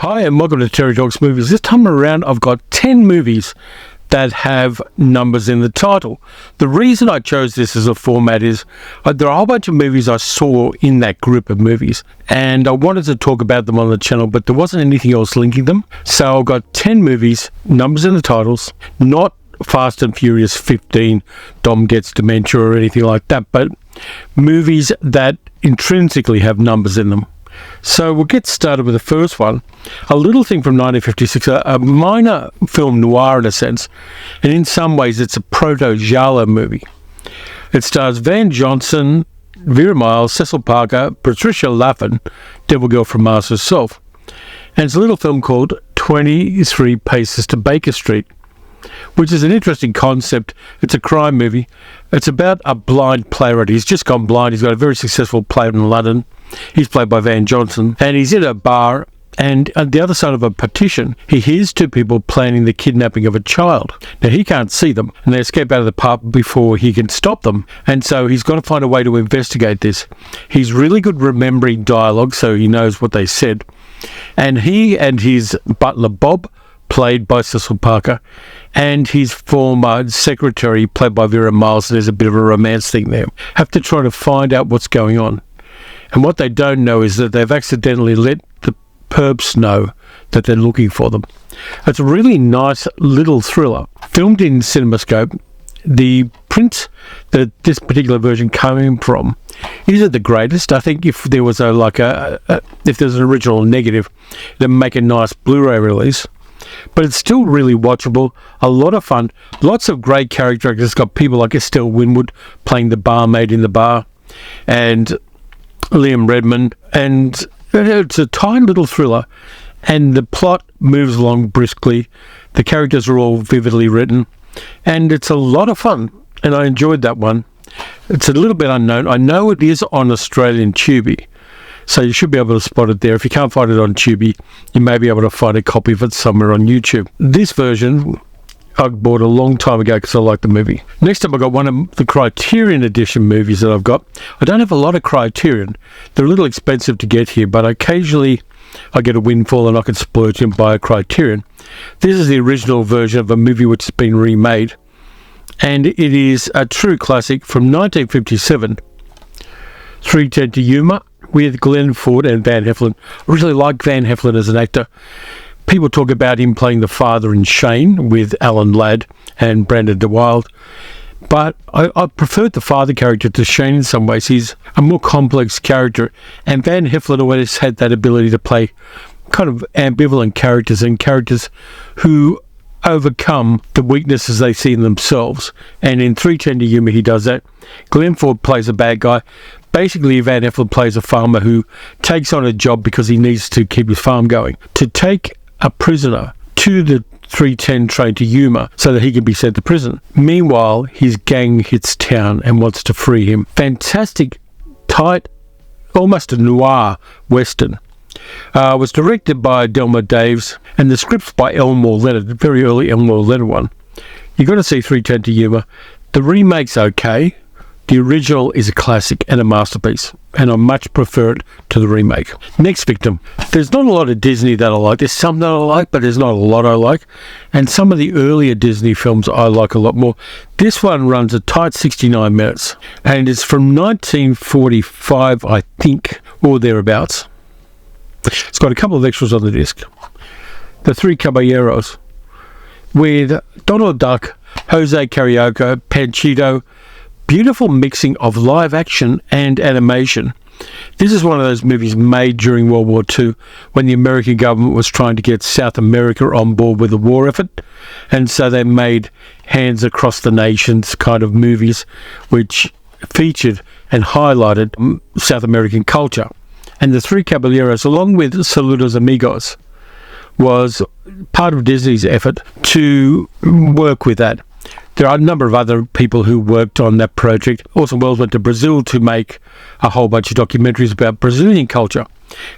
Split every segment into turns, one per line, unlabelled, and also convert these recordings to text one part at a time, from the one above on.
Hi and welcome to Terry Talks Movies. This time around I've got 10 movies that have numbers in the title. The reason I chose this as a format is there are a whole bunch of movies I saw in that group of movies and I wanted to talk about them on the channel, but there wasn't anything else linking them. So I've got 10 movies, numbers in the titles, not Fast and Furious 15, Dom gets dementia or anything like that, but movies that intrinsically have numbers in them. So we'll get started with the first one. A little thing from 1956, a minor film noir in a sense, and in some ways it's a proto-giallo movie. It stars Van Johnson, Vera Miles, Cecil Parker, Patricia Laffin, Devil Girl from Mars herself. And it's a little film called 23 Paces to Baker Street, which is an interesting concept. It's a crime movie. It's about a blind playwright. He's just gone blind. He's got a very successful play in London. He's played by Van Johnson, and he's in a bar, and on the other side of a partition, he hears two people planning the kidnapping of a child. Now, he can't see them, and they escape out of the pub before he can stop them, and so he's got to find a way to investigate this. He's really good remembering dialogue, so he knows what they said, and he and his butler, Bob, played by Cecil Parker, and his former secretary, played by Vera Miles, there's a bit of a romance thing there, have to try to find out what's going on. And what they don't know is that they've accidentally let the perps know that they're looking for them. It's a really nice little thriller. Filmed in CinemaScope, the print that this particular version came from isn't the greatest. I think if there was if there's an original negative, it'd make a nice Blu-ray release. But it's still really watchable, a lot of fun, lots of great character actors. It's got people like Estelle Winwood playing the barmaid in the bar, and Liam Redmond, and it's a tiny little thriller, and the plot moves along briskly. The characters are all vividly written, and it's a lot of fun, and I enjoyed that one. It's a little bit unknown. I know it is on Australian Tubi, so you should be able to spot it there. If you can't find it on Tubi, you may be able to find a copy of it somewhere on YouTube. This version I bought a long time ago because I like the movie. Next up, I got one of the Criterion Edition movies that I've got. I don't have a lot of Criterion. They're a little expensive to get here, but occasionally I get a windfall and I can splurge and buy a Criterion. This is the original version of a movie which has been remade, and it is a true classic from 1957, 3:10 to Yuma, with Glenn Ford and Van Heflin. I really like Van Heflin as an actor. People talk about him playing the father in Shane with Alan Ladd and Brandon DeWilde, but I preferred the father character to Shane in some ways. He's a more complex character, and Van Heflin always had that ability to play kind of ambivalent characters and characters who overcome the weaknesses they see in themselves. And in 3:10 to Yuma, he does that. Glenn Ford plays a bad guy. Basically, Van Heflin plays a farmer who takes on a job because he needs to keep his farm going. To take a prisoner to the 3:10 train to Yuma so that he can be sent to prison. Meanwhile, his gang hits town and wants to free him. Fantastic, tight, almost a noir western. Was directed by Delmer Daves, and the script's by Elmore Leonard, a very early Elmore Leonard one. You've got to see 3:10 to Yuma. The remake's okay. The original is a classic and a masterpiece, and I much prefer it to the remake. Next victim. There's not a lot of Disney that I like. There's some that I like, but there's not a lot I like. And some of the earlier Disney films I like a lot more. This one runs a tight 69 minutes, and it's from 1945, I think, or thereabouts. It's got a couple of extras on the disc. The Three Caballeros, with Donald Duck, Jose Carioca, Panchito. Beautiful mixing of live action and animation. This is one of those movies made during World War II when the American government was trying to get South America on board with the war effort, and so they made Hands Across the Nations kind of movies which featured and highlighted South American culture. And the Three Caballeros, along with Saludos Amigos, was part of Disney's effort to work with that. There are a number of other people who worked on that project. Orson Welles went to Brazil to make a whole bunch of documentaries about Brazilian culture.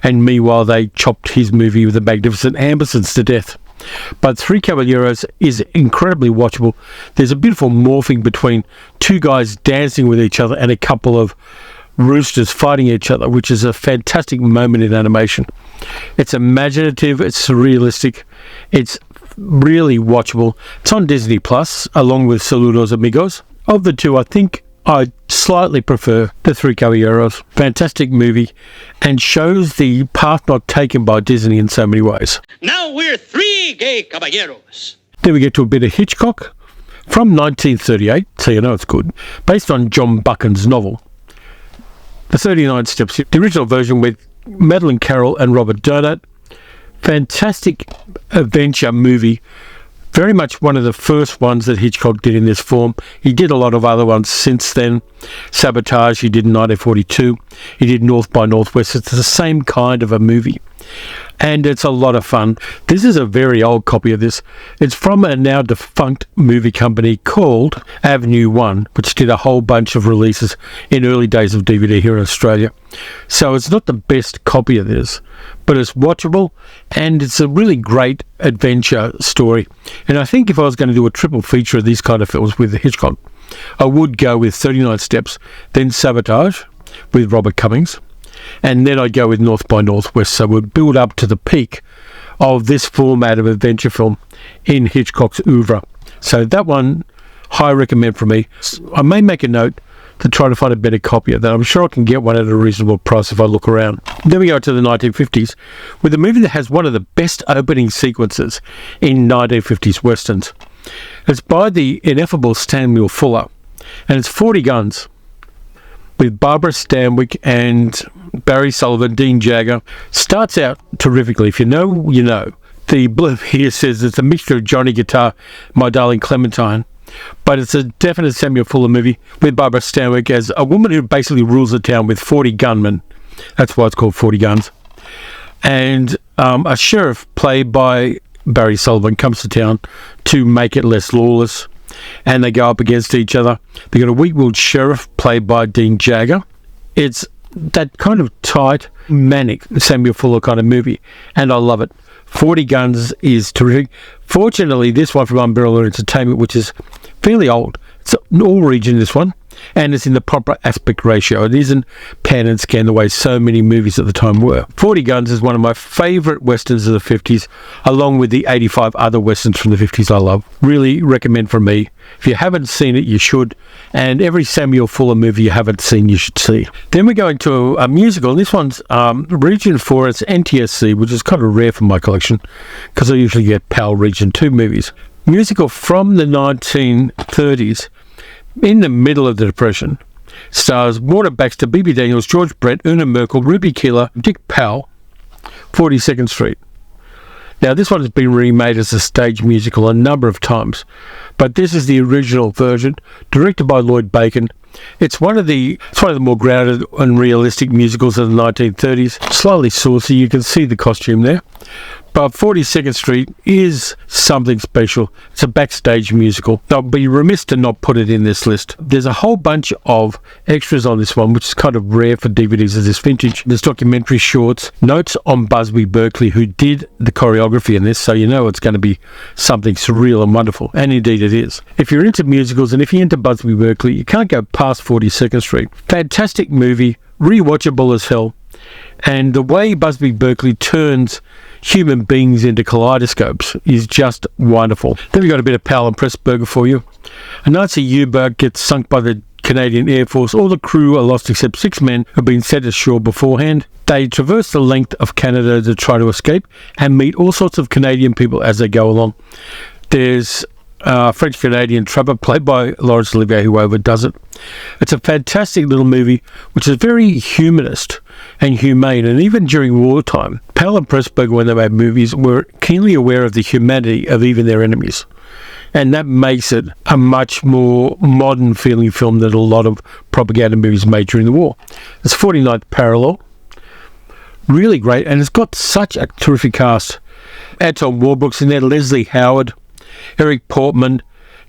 And meanwhile, they chopped his movie with the Magnificent Ambersons to death. But Three Caballeros is incredibly watchable. There's a beautiful morphing between two guys dancing with each other and a couple of roosters fighting each other, which is a fantastic moment in animation. It's imaginative, it's surrealistic, it's really watchable. It's on Disney Plus, along with Saludos Amigos. Of the two, I think I slightly prefer the Three Caballeros. Fantastic movie, and shows the path not taken by Disney in so many ways.
Now we're three gay caballeros.
Then we get to a bit of Hitchcock from 1938, so you know it's good, based on John Buchan's novel, The 39 Steps, the original version with Madeleine Carroll and Robert Donat. Fantastic adventure movie. Very much one of the first ones that Hitchcock did in this form. He did a lot of other ones since then. Sabotage, he did in 1942. He did North by Northwest. It's the same kind of a movie. And it's a lot of fun. This is a very old copy of this. It's from a now defunct movie company called Avenue One, which did a whole bunch of releases in early days of DVD here in Australia. So it's not the best copy of this, but it's watchable, and it's a really great adventure story. And I think if I was going to do a triple feature of these kind of films with Hitchcock, I would go with 39 Steps, then Sabotage with Robert Cummings, and then I'd go with North by Northwest. So we'd build up to the peak of this format of adventure film in Hitchcock's oeuvre. So that one, high recommend for me. I may make a note to try to find a better copy of that. I'm sure I can get one at a reasonable price if I look around. Then we go to the 1950s with a movie that has one of the best opening sequences in 1950s westerns. It's by the ineffable Samuel Fuller, and it's 40 Guns, with Barbara Stanwyck and Barry Sullivan, Dean Jagger. Starts out terrifically. If you know, you know. The blurb here says it's a mixture of Johnny Guitar, My Darling Clementine, but it's a definite Samuel Fuller movie with Barbara Stanwyck as a woman who basically rules the town with 40 gunmen. That's why it's called 40 Guns. And a sheriff played by Barry Sullivan comes to town to make it less lawless, and they go up against each other. They got a weak-willed sheriff played by Dean Jagger. It's that kind of tight, manic Samuel Fuller kind of movie, and I love it. 40 Guns is terrific. Fortunately, this one from Umbrella Entertainment, which is fairly old, it's an all region, this one, and it's in the proper aspect ratio. It isn't pan and scan the way so many movies at the time were. 40 Guns is one of my favourite westerns of the 50s, along with the 85 other westerns from the 50s I love. Really recommend from me. If you haven't seen it, you should, and every Samuel Fuller movie you haven't seen, you should see. Then we go into a musical, and this one's Region 4, it's NTSC, which is kind of rare for my collection, because I usually get PAL Region 2 movies. Musical from the 1930s, in the middle of the Depression, stars Warner Baxter, B.B. Daniels, George Brett, Una Merkel, Ruby Keeler, Dick Powell, 42nd Street. Now, this one has been remade as a stage musical a number of times, but this is the original version, directed by Lloyd Bacon. It's one of the more grounded and realistic musicals of the 1930s. Slightly saucy, you can see the costume there. But 42nd Street is something special. It's a backstage musical. I'll be remiss to not put it in this list. There's a whole bunch of extras on this one, which is kind of rare for DVDs of this vintage. There's documentary shorts, notes on Busby Berkeley, who did the choreography in this, so you know it's going to be something surreal and wonderful, and indeed it is. If you're into musicals and if you're into Busby Berkeley, you can't go past 42nd Street. Fantastic movie, rewatchable as hell, and the way Busby Berkeley turns human beings into kaleidoscopes is just wonderful. Then we got a bit of Powell and Pressburger for you. A Nazi U-boat gets sunk by the Canadian Air Force. All the crew are lost except 6 men who have been set ashore beforehand. They traverse the length of Canada to try to escape and meet all sorts of Canadian people as they go along. There's French-Canadian trapper played by Laurence Olivier, who overdoes it. It's a fantastic little movie which is very humanist and humane, and even during wartime, Powell and Pressburger, when they made movies, were keenly aware of the humanity of even their enemies, and that makes it a much more modern feeling film than a lot of propaganda movies made during the war. It's 49th Parallel, really great, and it's got such a terrific cast. Anton Warbrooks in there, Leslie Howard, Eric Portman,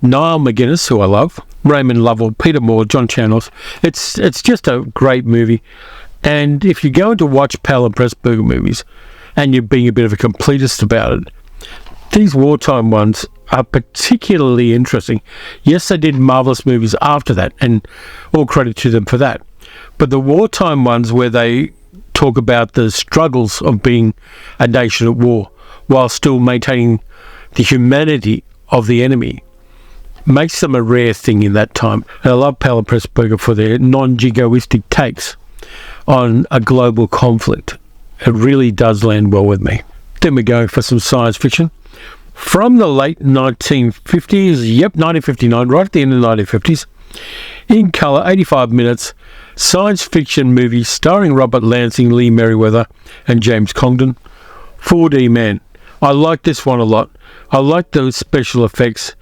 Niall McGuinness, who I love, Raymond Lovell, Peter Moore, John Chandler. It's just a great movie. And if you're going to watch Powell and Pressburger movies and you're being a bit of a completist about it, these wartime ones are particularly interesting. Yes, they did marvellous movies after that, and all credit to them for that. But the wartime ones where they talk about the struggles of being a nation at war while still maintaining the humanity of the enemy makes them a rare thing in that time. And I love Powell and Pressburger for their non-jingoistic takes on a global conflict. It really does land well with me. Then we go for some science fiction. From the late 1950s, 1959, right at the end of the 1950s, in colour, 85 minutes, science fiction movie starring Robert Lansing, Lee Merriweather and James Congdon, 4D Man. I like this one a lot. I like the special effects.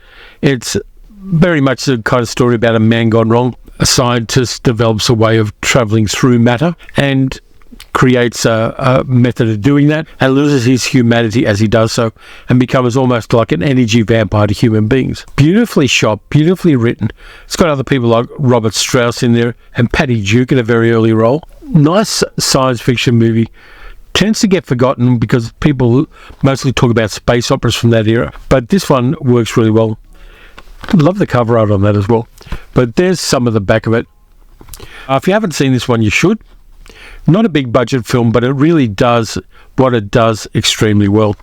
It's very much the kind of story about a man gone wrong. A scientist develops a way of travelling through matter and creates a method of doing that and loses his humanity as he does so and becomes almost like an energy vampire to human beings. Beautifully shot, beautifully written. It's got other people like Robert Strauss in there and Patty Duke in a very early role. Nice science fiction movie. Tends to get forgotten because people mostly talk about space operas from that era, but this one works really well. Love the cover art on that as well. But there's some of the back of it. If you haven't seen this one, you should. Not a big budget film, but it really does what it does extremely well.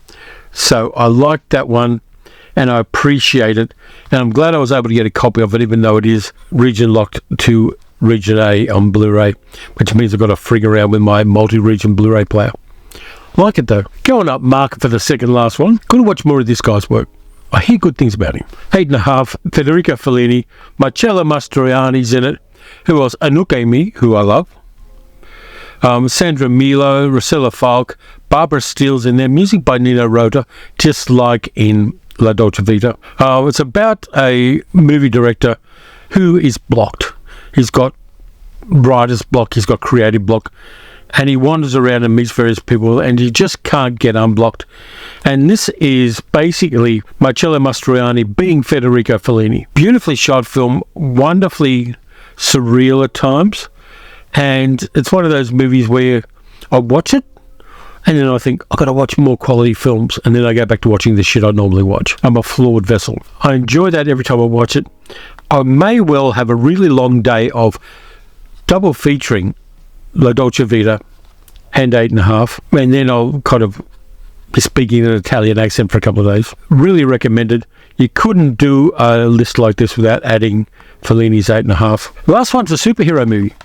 So I like that one and I appreciate it. And I'm glad I was able to get a copy of it, even though it is region locked to Region A on Blu-ray, which means I've got to frig around with my multi-region Blu-ray player. Like it though. Going up market for the second last one. Going to watch more of this guy's work. I hear good things about him. 8.5, Federico Fellini, Marcello Mastroianni's in it. Who else? Anouk Aimee, who I love. Sandra Milo, Rossella Falk, Barbara Steele's in there. Music by Nino Rota, just like in La Dolce Vita. It's about a movie director who is blocked. He's got writer's block, he's got creative block, and he wanders around and meets various people and he just can't get unblocked. And this is basically Marcello Mastroianni being Federico Fellini. Beautifully shot film, wonderfully surreal at times, and it's one of those movies where I watch it and then I think I've got to watch more quality films, and then I go back to watching the shit I normally watch. I'm a flawed vessel. I enjoy that every time I watch it. I may well have a really long day of double featuring La Dolce Vita and 8.5, and then I'll kind of be speaking in an Italian accent for a couple of days. Really recommended. You couldn't do a list like this without adding Fellini's 8.5. The last one's a superhero movie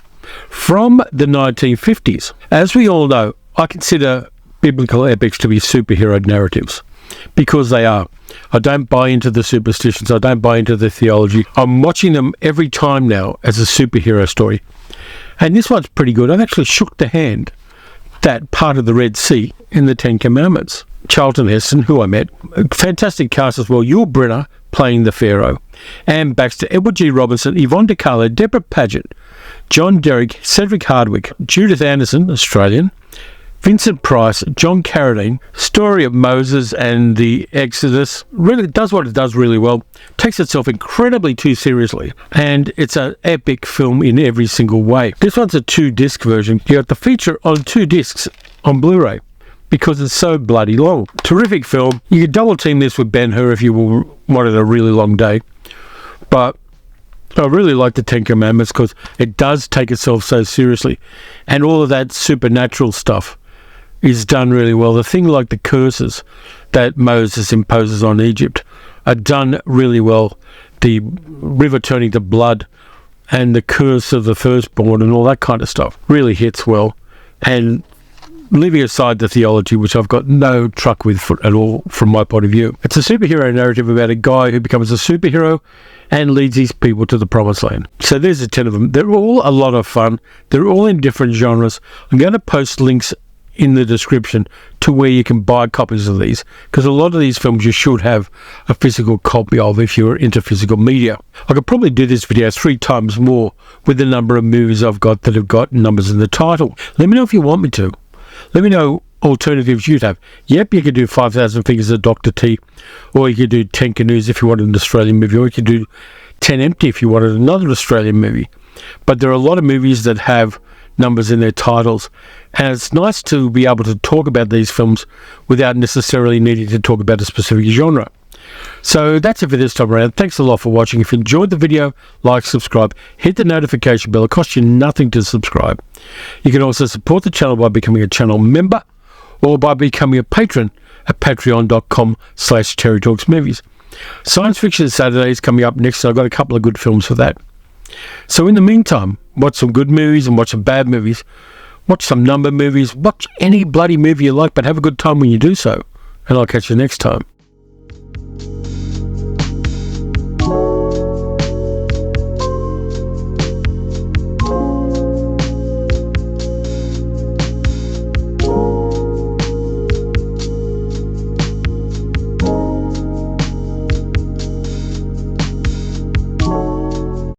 from the 1950s. As we all know, I consider biblical epics to be superhero narratives because they are. I don't buy into the superstitions. I don't buy into the theology. I'm watching them every time now as a superhero story. And this one's pretty good. I've actually shook the hand that part of the Red Sea in the Ten Commandments. Charlton Heston, who I met, a fantastic cast as well. Yul Brynner playing the Pharaoh, Anne Baxter, Edward G. Robinson, Yvonne De Carlo, Deborah Paget, John Derrick, Cedric Hardwicke, Judith Anderson, Australian, Vincent Price, John Carradine. Story of Moses and the Exodus. Really does what it does really well. Takes itself incredibly too seriously. And it's an epic film in every single way. This one's a 2-disc version. You got the feature on 2 discs on Blu-ray because it's so bloody long. Terrific film. You could double team this with Ben-Hur if you wanted a really long day. But I really like the Ten Commandments because it does take itself so seriously. And all of that supernatural stuff is done really well. The thing like the curses that Moses imposes on Egypt are done really well. The river turning to blood and the curse of the firstborn and all that kind of stuff really hits well. And leaving aside the theology, which I've got no truck with at all from my point of view, it's a superhero narrative about a guy who becomes a superhero and leads his people to the promised land. So there's 10 of them. They're all a lot of fun. They're all in different genres. I'm going to post links in the description to where you can buy copies of these, because a lot of these films you should have a physical copy of if you're into physical media. I could probably do this video 3 times more with the number of movies I've got that have got numbers in the title. Let me know if you want me to. Let me know alternatives you'd have. Yep, you could do 5,000 Fingers of Dr. T, or you could do 10 Canoes if you wanted an Australian movie, or you could do 10 Empty if you wanted another Australian movie. But there are a lot of movies that have numbers in their titles, and it's nice to be able to talk about these films without necessarily needing to talk about a specific genre. So that's it for this time around. Thanks a lot for watching. If you enjoyed the video, like, subscribe, hit the notification bell. It costs you nothing to subscribe. You can also support the channel by becoming a channel member or by becoming a patron at patreon.com/TerryTalksMovies. Science Fiction Saturday is coming up next, and I've got a couple of good films for that. So in the meantime, watch some good movies and watch some bad movies. Watch some number movies. Watch any bloody movie you like, but have a good time when you do so. And I'll catch you next time.